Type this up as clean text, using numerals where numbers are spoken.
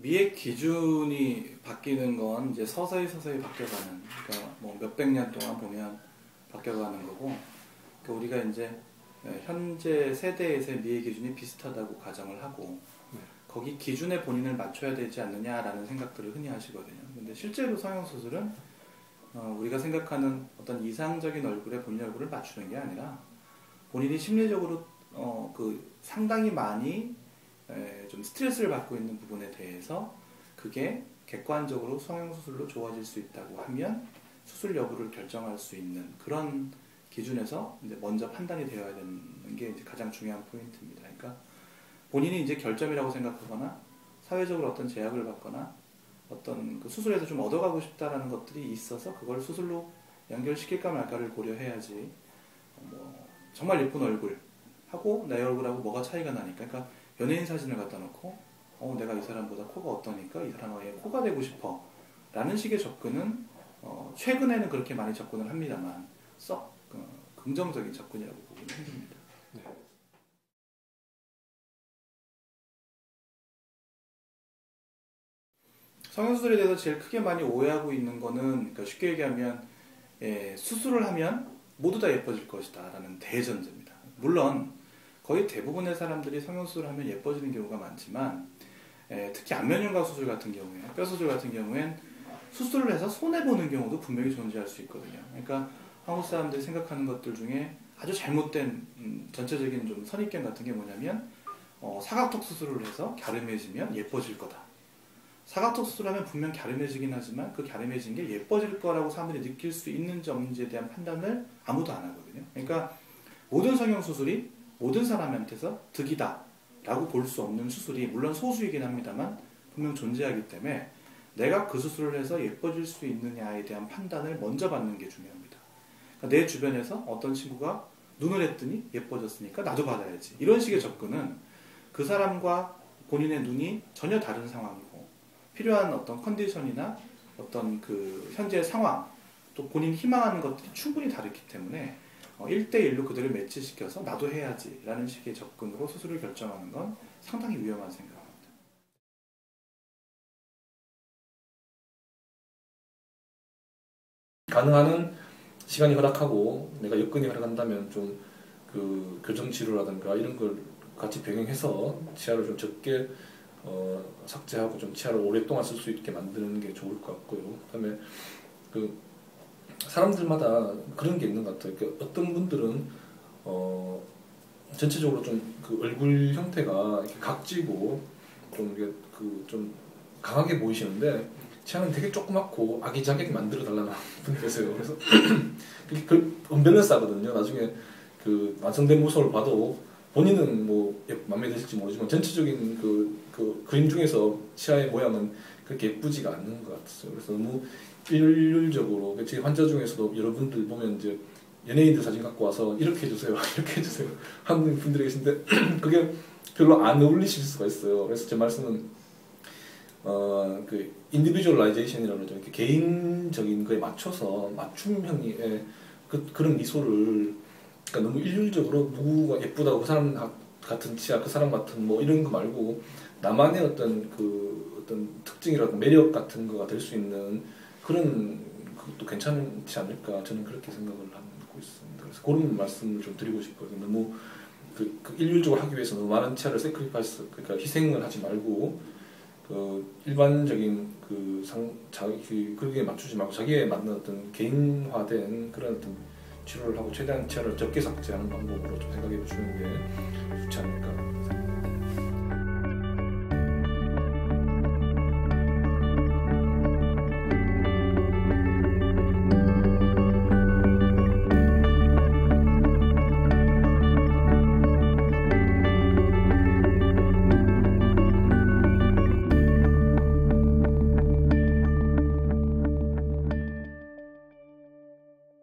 미액 기준이 바뀌는 건 이제 서서히 바뀌어가는, 그러니까 뭐 몇백 년 동안 보면 바뀌어가는 거고, 그러니까 우리가 이제 현재 세대에서의 미액 기준이 비슷하다고 가정을 하고, 거기 기준에 본인을 맞춰야 되지 않느냐라는 생각들을 흔히 하시거든요. 근데 실제로 성형수술은 우리가 생각하는 어떤 이상적인 얼굴에 본인 얼굴을 맞추는 게 아니라 본인이 심리적으로 상당히 많이 좀 스트레스를 받고 있는 부분에 대해서 그게 객관적으로 성형수술로 좋아질 수 있다고 하면 수술 여부를 결정할 수 있는 그런 기준에서 이제 먼저 판단이 되어야 되는 게 이제 가장 중요한 포인트입니다. 그러니까 본인이 이제 결점이라고 생각하거나 사회적으로 어떤 제약을 받거나 어떤 그 수술에서 좀 얻어가고 싶다라는 것들이 있어서 그걸 수술로 연결시킬까 말까를 고려해야지, 뭐 정말 예쁜 얼굴 하고 내 얼굴하고 뭐가 차이가 나니까, 그러니까 연예인 사진을 갖다 놓고 내가 이 사람보다 코가 어떠니까 이 사람의 코가 되고 싶어 라는 식의 접근은 최근에는 그렇게 많이 접근을 합니다만 썩 긍정적인 접근이라고 보기는 힘듭니다. 네. 성형수술에 대해서 제일 크게 많이 오해하고 있는 거는, 그러니까 쉽게 얘기하면 수술을 하면 모두 다 예뻐질 것이다 라는 대전제입니다. 물론 거의 대부분의 사람들이 성형수술을 하면 예뻐지는 경우가 많지만, 특히 안면윤곽 수술 같은 경우에, 뼈 수술 같은 경우엔 수술을 해서 손해보는 경우도 분명히 존재할 수 있거든요. 그러니까 한국 사람들이 생각하는 것들 중에 아주 잘못된 전체적인 좀 선입견 같은 게 뭐냐면, 사각턱 수술을 해서 갸름해지면 예뻐질 거다. 사각턱 수술하면 분명 갸름해지긴 하지만 그 갸름해진 게 예뻐질 거라고 사람들이 느낄 수 있는지 없는지에 대한 판단을 아무도 안 하거든요. 그러니까 모든 성형수술이 모든 사람한테서 득이다 라고 볼 수 없는 수술이 물론 소수이긴 합니다만 분명 존재하기 때문에 내가 그 수술을 해서 예뻐질 수 있느냐에 대한 판단을 먼저 받는 게 중요합니다. 그러니까 내 주변에서 어떤 친구가 눈을 했더니 예뻐졌으니까 나도 받아야지, 이런 식의 접근은 그 사람과 본인의 눈이 전혀 다른 상황이고 필요한 어떤 컨디션이나 어떤 그 현재의 상황, 또 본인이 희망하는 것들이 충분히 다르기 때문에 1대1로 그들을 매치시켜서 나도 해야지 라는 식의 접근으로 수술을 결정하는 건 상당히 위험한 생각입니다. 가능한 시간이 허락하고 내가 여건이 허락한다면 좀 그 교정치료라든가 이런 걸 같이 병행해서 치아를 좀 적게 삭제하고 좀 치아를 오랫동안 쓸 수 있게 만드는 게 좋을 것 같고요. 그다음에 그 사람들마다 그런 게 있는 것 같아요. 어떤 분들은 전체적으로 좀 그 얼굴 형태가 이렇게 각지고 좀 이게 좀 강하게 보이시는데 치아는 되게 조그맣고 아기자기하게 만들어 달라는 분이 계세요. 그래서 그 언밸런스 하거든요. 나중에 그 완성된 모습을 봐도 본인은 뭐 마음에 드실지 모르지만 전체적인 그 그림 중에서 치아의 모양은 그렇게 예쁘지가 않는 것 같았어요. 그래서 너무 일률적으로 제 환자 중에서도 여러분들 보면 이제 연예인들 사진 갖고 와서 이렇게 해주세요, 이렇게 해주세요 하는 분들이 계신데 그게 별로 안 어울리실 수가 있어요. 그래서 제 말씀은 그 인디비주얼라이제이션이라고 그러죠. 이렇게 개인적인 거에 맞춰서 맞춤형의 그런 미소를, 그러니까 너무 일률적으로 누구가 예쁘다고 그 사람 같은 치아, 그 사람 같은 뭐 이런 거 말고 나만의 어떤 특징이라든가 매력 같은 거가 될 수 있는 그런 것도 괜찮지 않을까, 저는 그렇게 생각을 하고 있습니다. 그래서 그런 말씀을 좀 드리고 싶거든요. 너무 그 일률적으로 하기 위해서 너무 많은 치아를 세크리파이스, 그러니까 희생을 하지 말고 일반적인 그게 맞추지 말고 자기에 맞는 어떤 개인화된 그런 어떤 치료를 하고 최대한 치아를 적게 삭제하는 방법으로 좀 생각해 보시는 게 좋지 않을까.